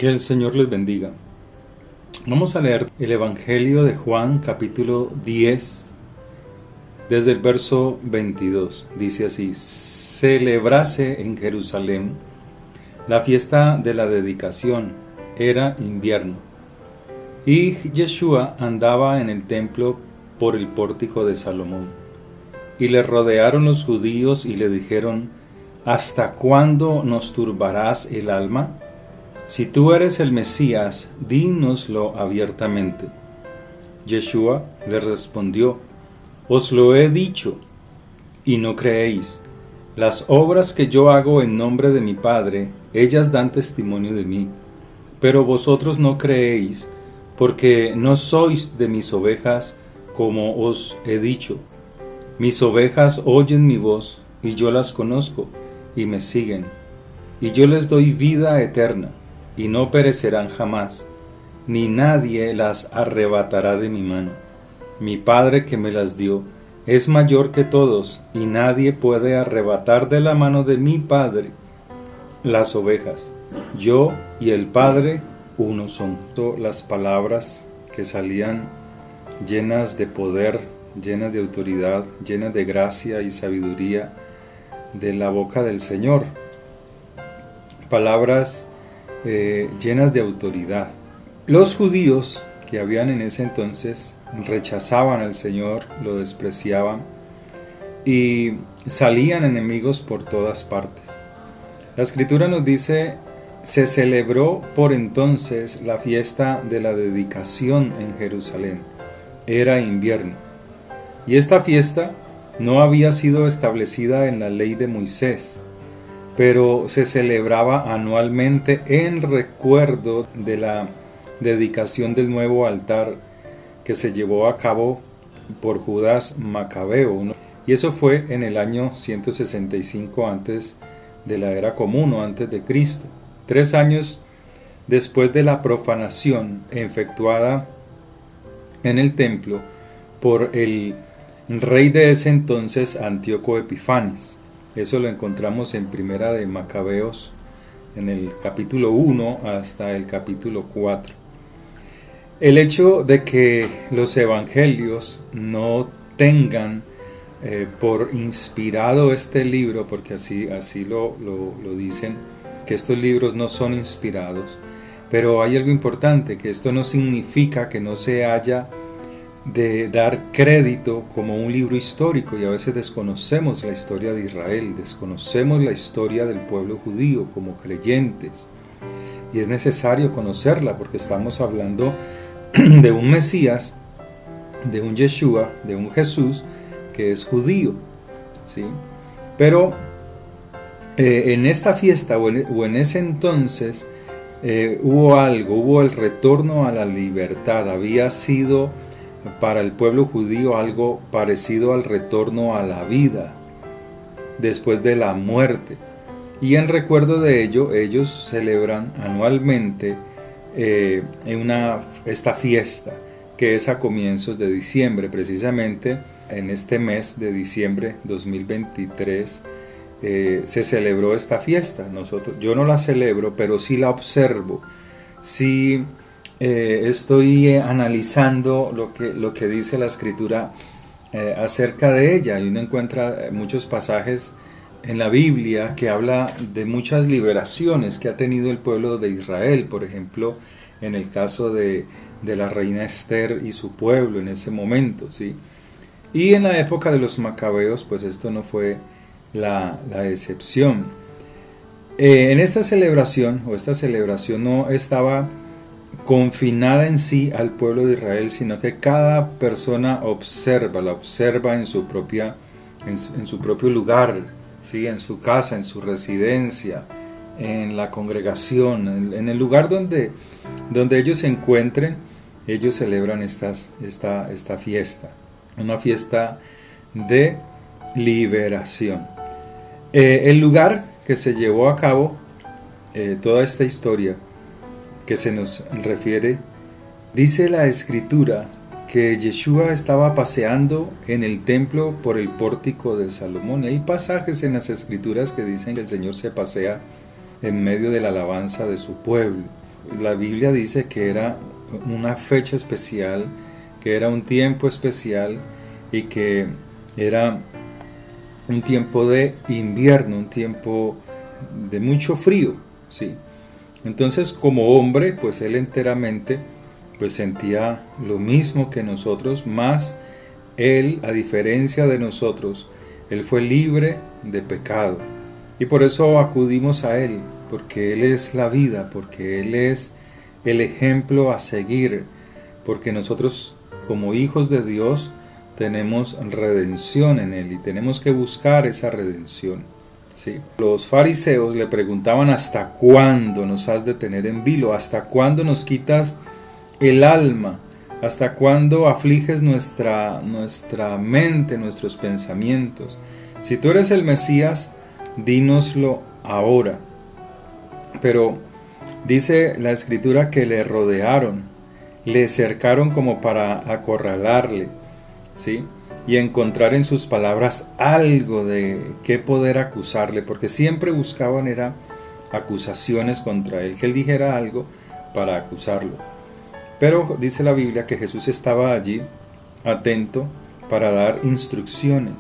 Que el Señor les bendiga. Vamos a leer el Evangelio de Juan, capítulo 10, desde el verso 22. Dice así: celebrase en Jerusalén la fiesta de la dedicación. Era invierno. Y Yeshua andaba en el templo por el pórtico de Salomón. Y le rodearon los judíos y le dijeron: ¿Hasta cuándo nos turbarás el alma? Si tú eres el Mesías, dínoslo abiertamente. Yeshua le respondió: Os lo he dicho, y no creéis. Las obras que yo hago en nombre de mi Padre, ellas dan testimonio de mí. Pero vosotros no creéis, porque no sois de mis ovejas, como os he dicho. Mis ovejas oyen mi voz, y yo las conozco, y me siguen. Y yo les doy vida eterna, y no perecerán jamás, ni nadie las arrebatará de mi mano. Mi Padre que me las dio es mayor que todos, y nadie puede arrebatar de la mano de mi Padre las ovejas. Yo y el Padre uno son. Las palabras que salían llenas de poder, llenas de autoridad, llenas de gracia y sabiduría de la boca del Señor. Palabras llenas de autoridad. Los judíos que habían en ese entonces rechazaban al Señor, lo despreciaban y salían enemigos por todas partes. La Escritura nos dice: se celebró por entonces la fiesta de la dedicación en Jerusalén. Era invierno. Y esta fiesta no había sido establecida en la ley de Moisés, pero se celebraba anualmente en recuerdo de la dedicación del nuevo altar que se llevó a cabo por Judas Macabeo, ¿no? Y eso fue en el año 165 antes de la era común o antes de Cristo, 3 años después de la profanación efectuada en el templo por el rey de ese entonces, Antíoco Epifanes. Eso lo encontramos en Primera de Macabeos, en el capítulo 1 hasta el capítulo 4. El hecho de que los evangelios no tengan por inspirado este libro, porque así lo dicen, que estos libros no son inspirados, pero hay algo importante, que esto no significa que no se haya de dar crédito como un libro histórico, y a veces desconocemos la historia de Israel, desconocemos la historia del pueblo judío como creyentes, y es necesario conocerla porque estamos hablando de un Mesías, de un Yeshua, de un Jesús que es judío, ¿sí? Pero en esta fiesta o en ese entonces hubo el retorno a la libertad. Había sido para el pueblo judío algo parecido al retorno a la vida después de la muerte, y en recuerdo de ello ellos celebran anualmente esta fiesta, que es a comienzos de diciembre. Precisamente en este mes de diciembre 2023 se celebró esta fiesta. Yo no la celebro, pero sí la observo, sí estoy analizando lo que dice la Escritura acerca de ella, y uno encuentra muchos pasajes en la Biblia que habla de muchas liberaciones que ha tenido el pueblo de Israel. Por ejemplo, en el caso de la reina Esther y su pueblo en ese momento, ¿sí? Y en la época de los Macabeos, pues esto no fue la excepción. En esta celebración no estaba confinada en sí al pueblo de Israel, sino que cada persona la observa en su propio lugar, ¿sí? En su casa, en su residencia, en la congregación, en el lugar donde ellos se encuentren. Ellos celebran esta fiesta, una fiesta de liberación. El lugar que se llevó a cabo toda esta historia que se nos refiere, dice la Escritura que Yeshua estaba paseando en el templo por el pórtico de Salomón. Y hay pasajes en las Escrituras que dicen que el Señor se pasea en medio de la alabanza de su pueblo. la Biblia dice que era una fecha especial, que era un tiempo especial y que era un tiempo de invierno, un tiempo de mucho frío, ¿sí? Entonces, como hombre, pues él enteramente pues sentía lo mismo que nosotros, más él, a diferencia de nosotros, él fue libre de pecado. Y por eso acudimos a él, porque él es la vida, porque él es el ejemplo a seguir, porque nosotros como hijos de Dios tenemos redención en él y tenemos que buscar esa redención. ¿Sí? Los fariseos le preguntaban: ¿hasta cuándo nos has de tener en vilo? ¿Hasta cuándo nos quitas el alma? ¿Hasta cuándo afliges nuestra mente, nuestros pensamientos? Si tú eres el Mesías, dínoslo ahora. Pero dice la Escritura que le rodearon, le cercaron como para acorralarle, ¿sí? Y encontrar en sus palabras algo de qué poder acusarle, porque siempre buscaban era acusaciones contra él, que él dijera algo para acusarlo. Pero dice la Biblia que Jesús estaba allí, atento, para dar instrucciones,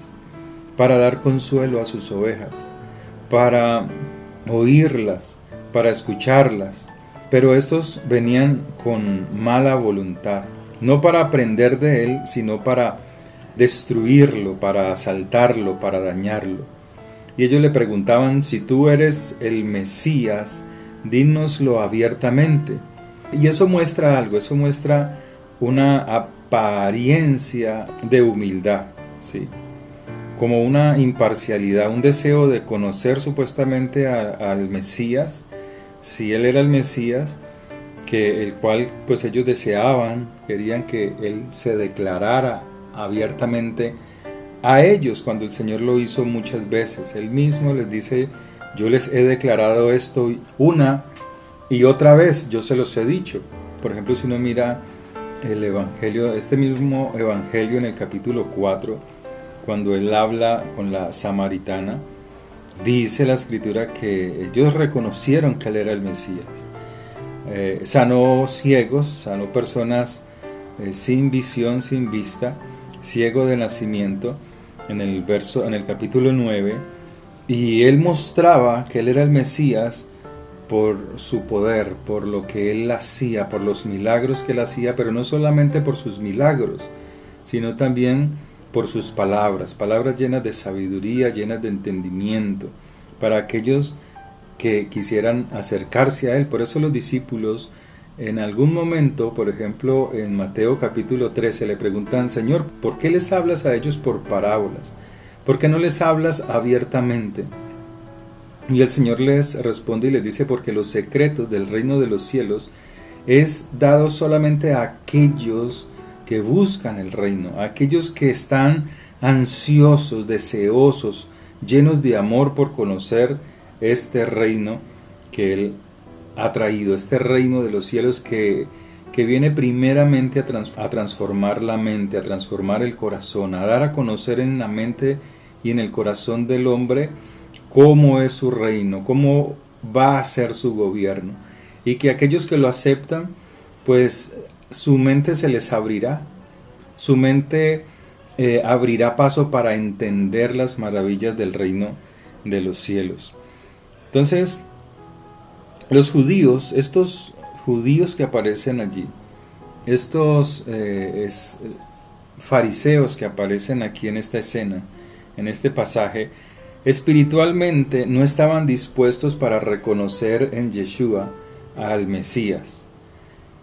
para dar consuelo a sus ovejas, para oírlas, para escucharlas. Pero estos venían con mala voluntad, no para aprender de él, sino para destruirlo, para asaltarlo, para dañarlo. Y ellos le preguntaban: si tú eres el Mesías, dínoslo abiertamente. Y eso muestra algo, eso muestra una apariencia de humildad, ¿sí? Como una imparcialidad, un deseo de conocer supuestamente al Mesías, si él era el Mesías, que el cual pues ellos deseaban, querían que él se declarara abiertamente a ellos, cuando el Señor lo hizo muchas veces. Él mismo les dice: yo les he declarado esto una y otra vez, yo se los he dicho. Por ejemplo, si uno mira el Evangelio, este mismo Evangelio en el capítulo 4, cuando él habla con la samaritana, dice la Escritura que ellos reconocieron que él era el Mesías. Sanó ciegos, sanó personas sin visión, sin vista, ciego de nacimiento, en el capítulo 9, y él mostraba que él era el Mesías por su poder, por lo que él hacía, por los milagros que él hacía, pero no solamente por sus milagros, sino también por sus palabras llenas de sabiduría, llenas de entendimiento, para aquellos que quisieran acercarse a él. Por eso los discípulos en algún momento, por ejemplo en Mateo capítulo 13, le preguntan: Señor, ¿por qué les hablas a ellos por parábolas? ¿Por qué no les hablas abiertamente? Y el Señor les responde y les dice: porque los secretos del reino de los cielos es dado solamente a aquellos que buscan el reino, a aquellos que están ansiosos, deseosos, llenos de amor por conocer este reino que Él ha traído, este reino de los cielos que viene primeramente a transformar la mente, a transformar el corazón, a dar a conocer en la mente y en el corazón del hombre cómo es su reino, cómo va a ser su gobierno, y que aquellos que lo aceptan, pues su mente se les abrirá, su mente abrirá paso para entender las maravillas del reino de los cielos. Entonces, los judíos, estos judíos que aparecen allí, estos fariseos que aparecen aquí en esta escena, en este pasaje, espiritualmente no estaban dispuestos para reconocer en Yeshua al Mesías.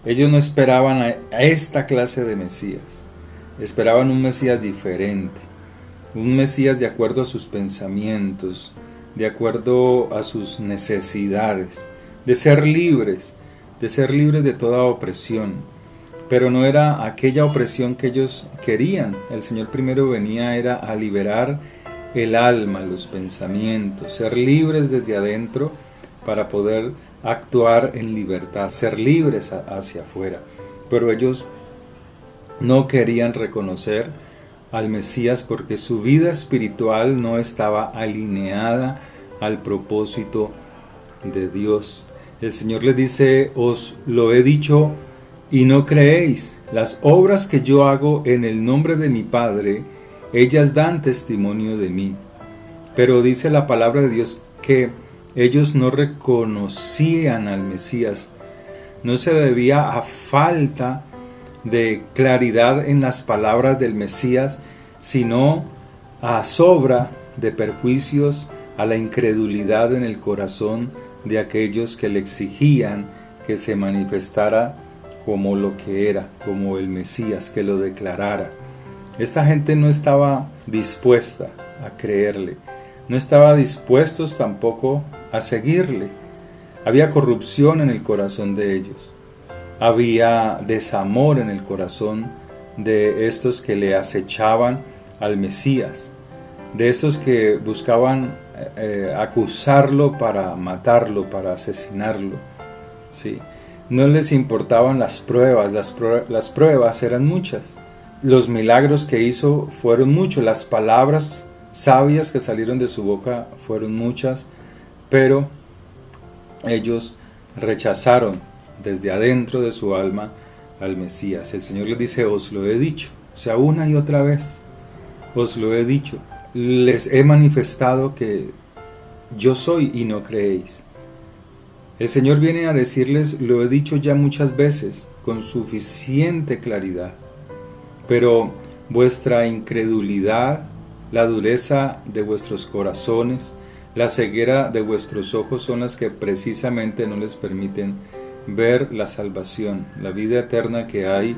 Ellos no esperaban a esta clase de Mesías, esperaban un Mesías diferente, un Mesías de acuerdo a sus pensamientos, de acuerdo a sus necesidades, de ser libres de toda opresión. Pero no era aquella opresión que ellos querían. El Señor primero venía era a liberar el alma, los pensamientos, ser libres desde adentro para poder actuar en libertad, ser libres hacia afuera. Pero ellos no querían reconocer al Mesías porque su vida espiritual no estaba alineada al propósito de Dios. El Señor les dice: os lo he dicho y no creéis. Las obras que yo hago en el nombre de mi Padre, ellas dan testimonio de mí. Pero dice la palabra de Dios que ellos no reconocían al Mesías. No se debía a falta de claridad en las palabras del Mesías, sino a sobra de perjuicios a la incredulidad en el corazón de aquellos que le exigían que se manifestara como lo que era, como el Mesías, que lo declarara. Esta gente no estaba dispuesta a creerle, no estaba dispuestos tampoco a seguirle. Había corrupción en el corazón de ellos, había desamor en el corazón de estos que le acechaban al Mesías, de estos que buscaban acusarlo para matarlo, para asesinarlo. Sí. No les importaban las pruebas, las pruebas eran muchas. Los milagros que hizo fueron muchos, las palabras sabias que salieron de su boca fueron muchas, pero ellos rechazaron desde adentro de su alma al Mesías. El Señor les dice: os lo he dicho, o sea, una y otra vez, os lo he dicho, les he manifestado que yo soy y no creéis. El Señor viene a decirles: lo he dicho ya muchas veces, con suficiente claridad, pero vuestra incredulidad, la dureza de vuestros corazones, la ceguera de vuestros ojos son las que precisamente no les permiten ver la salvación, la vida eterna que hay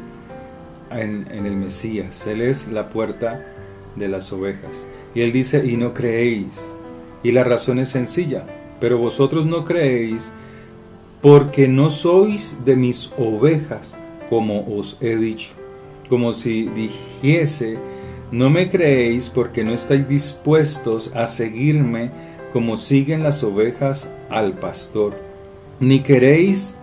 en el Mesías. Él es la puerta de las ovejas. Y Él dice: y no creéis. Y la razón es sencilla: pero vosotros no creéis porque no sois de mis ovejas, como os he dicho. Como si dijese: no me creéis porque no estáis dispuestos a seguirme como siguen las ovejas al pastor. Ni queréis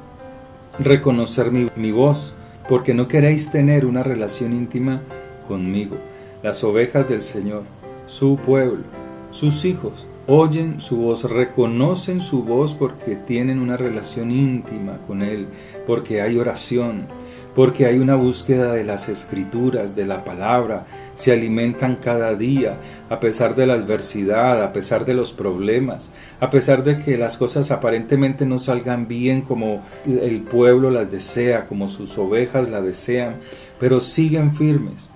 reconocer mi voz, porque no queréis tener una relación íntima conmigo. Las ovejas del Señor, su pueblo, sus hijos, oyen su voz, reconocen su voz porque tienen una relación íntima con Él, porque hay oración, porque hay una búsqueda de las Escrituras, de la palabra, se alimentan cada día, a pesar de la adversidad, a pesar de los problemas, a pesar de que las cosas aparentemente no salgan bien como el pueblo las desea, como sus ovejas las desean, pero siguen firmes.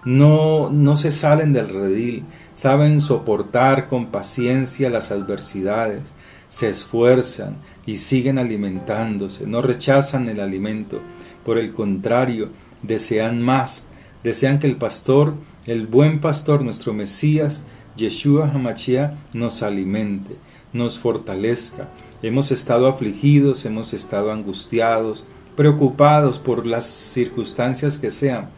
No se salen del redil, saben soportar con paciencia las adversidades, se esfuerzan y siguen alimentándose, no rechazan el alimento, por el contrario, desean más, desean que el pastor, el buen pastor, nuestro Mesías, Yeshua HaMashiach, nos alimente, nos fortalezca. Hemos estado afligidos, hemos estado angustiados, preocupados por las circunstancias que sean,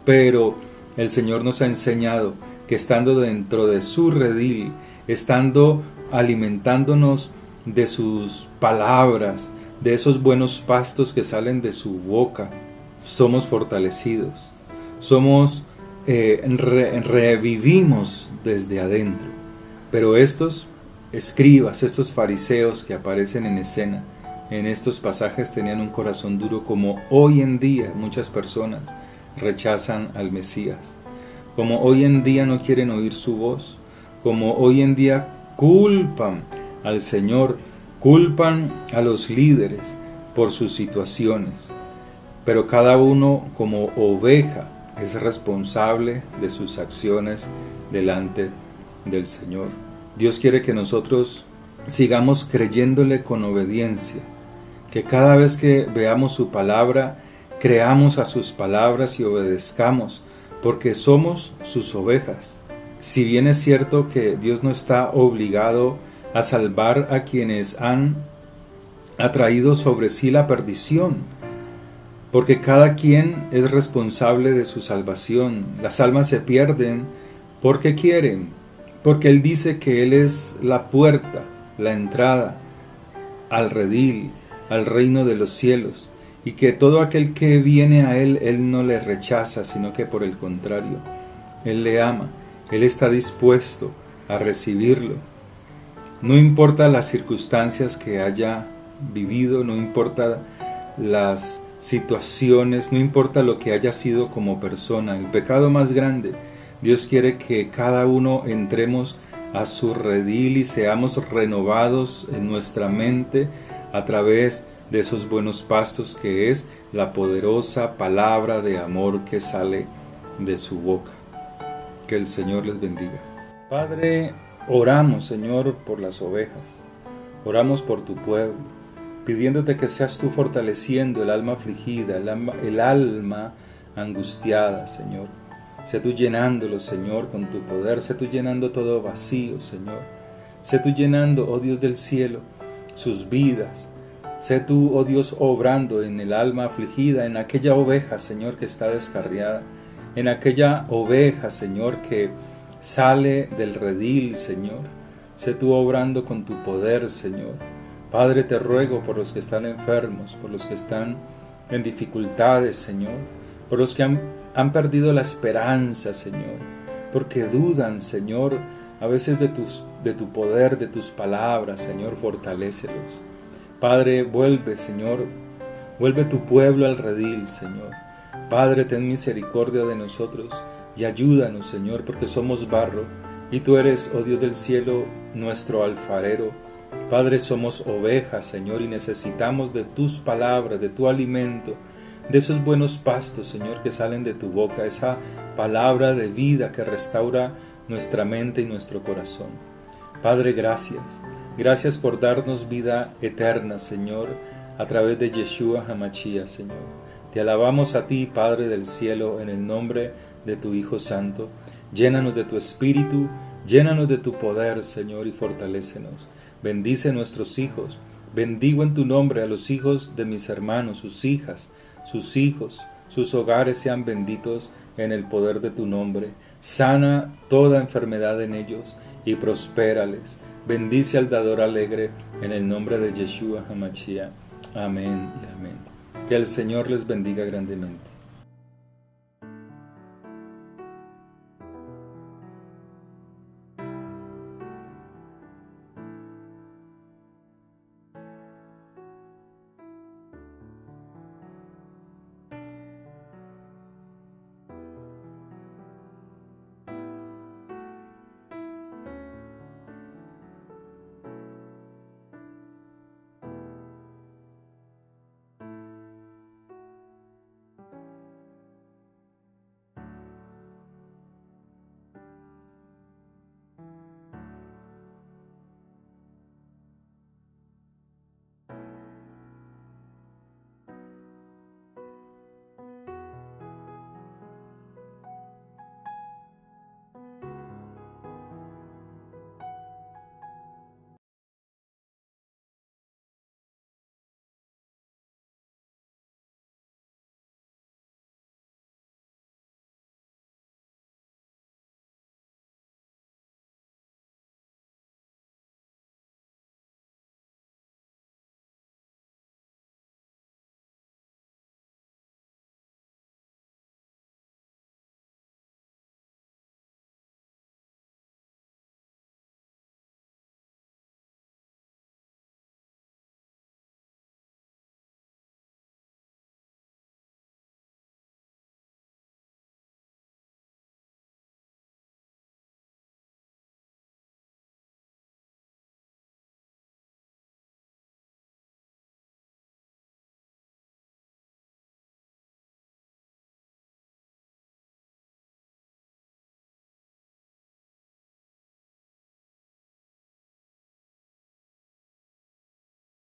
pero el Señor nos ha enseñado que estando dentro de su redil, estando alimentándonos de sus palabras, de esos buenos pastos que salen de su boca, somos fortalecidos, revivimos desde adentro. Pero estos escribas, estos fariseos que aparecen en escena, en estos pasajes tenían un corazón duro, como hoy en día muchas personas rechazan al Mesías, como hoy en día no quieren oír su voz, como hoy en día culpan al Señor, culpan a los líderes por sus situaciones, pero cada uno como oveja es responsable de sus acciones delante del Señor. Dios quiere que nosotros sigamos creyéndole con obediencia, que cada vez que veamos su palabra, creamos a sus palabras y obedezcamos, porque somos sus ovejas. Si bien es cierto que Dios no está obligado a salvar a quienes han atraído sobre sí la perdición, porque cada quien es responsable de su salvación. Las almas se pierden porque quieren, porque Él dice que Él es la puerta, la entrada al redil, al reino de los cielos, y que todo aquel que viene a Él, Él no le rechaza, sino que por el contrario, Él le ama, Él está dispuesto a recibirlo. No importa las circunstancias que haya vivido, no importa las situaciones, no importa lo que haya sido como persona, el pecado más grande. Dios quiere que cada uno entremos a su redil y seamos renovados en nuestra mente a través de esos buenos pastos que es la poderosa palabra de amor que sale de su boca. Que el Señor les bendiga. Padre, oramos, Señor, por las ovejas. Oramos por tu pueblo, pidiéndote que seas tú fortaleciendo el alma afligida, el alma angustiada, Señor. Sé tú llenándolo, Señor, con tu poder. Sé tú llenando todo vacío, Señor. Sé tú llenando, oh Dios del cielo, sus vidas. Sé tú, oh Dios, obrando en el alma afligida, en aquella oveja, Señor, que está descarriada, en aquella oveja, Señor, que sale del redil, Señor. Sé tú obrando con tu poder, Señor. Padre, te ruego por los que están enfermos, por los que están en dificultades, Señor, por los que han perdido la esperanza, Señor, porque dudan, Señor, a veces de tu poder, de tus palabras, Señor, fortalécelos. Padre, vuelve, Señor, vuelve tu pueblo al redil, Señor. Padre, ten misericordia de nosotros y ayúdanos, Señor, porque somos barro y tú eres, oh Dios del cielo, nuestro alfarero. Padre, somos ovejas, Señor, y necesitamos de tus palabras, de tu alimento, de esos buenos pastos, Señor, que salen de tu boca, esa palabra de vida que restaura nuestra mente y nuestro corazón. Padre, gracias. Gracias por darnos vida eterna, Señor, a través de Yeshua HaMashiach, Señor. Te alabamos a ti, Padre del cielo, en el nombre de tu Hijo Santo. Llénanos de tu Espíritu, llénanos de tu poder, Señor, y fortalécenos. Bendice nuestros hijos. Bendigo en tu nombre a los hijos de mis hermanos, sus hijas, sus hijos, sus hogares sean benditos en el poder de tu nombre. Sana toda enfermedad en ellos y prospérales. Bendice al dador alegre en el nombre de Yeshua HaMashiach. Amén y amén. Que el Señor les bendiga grandemente.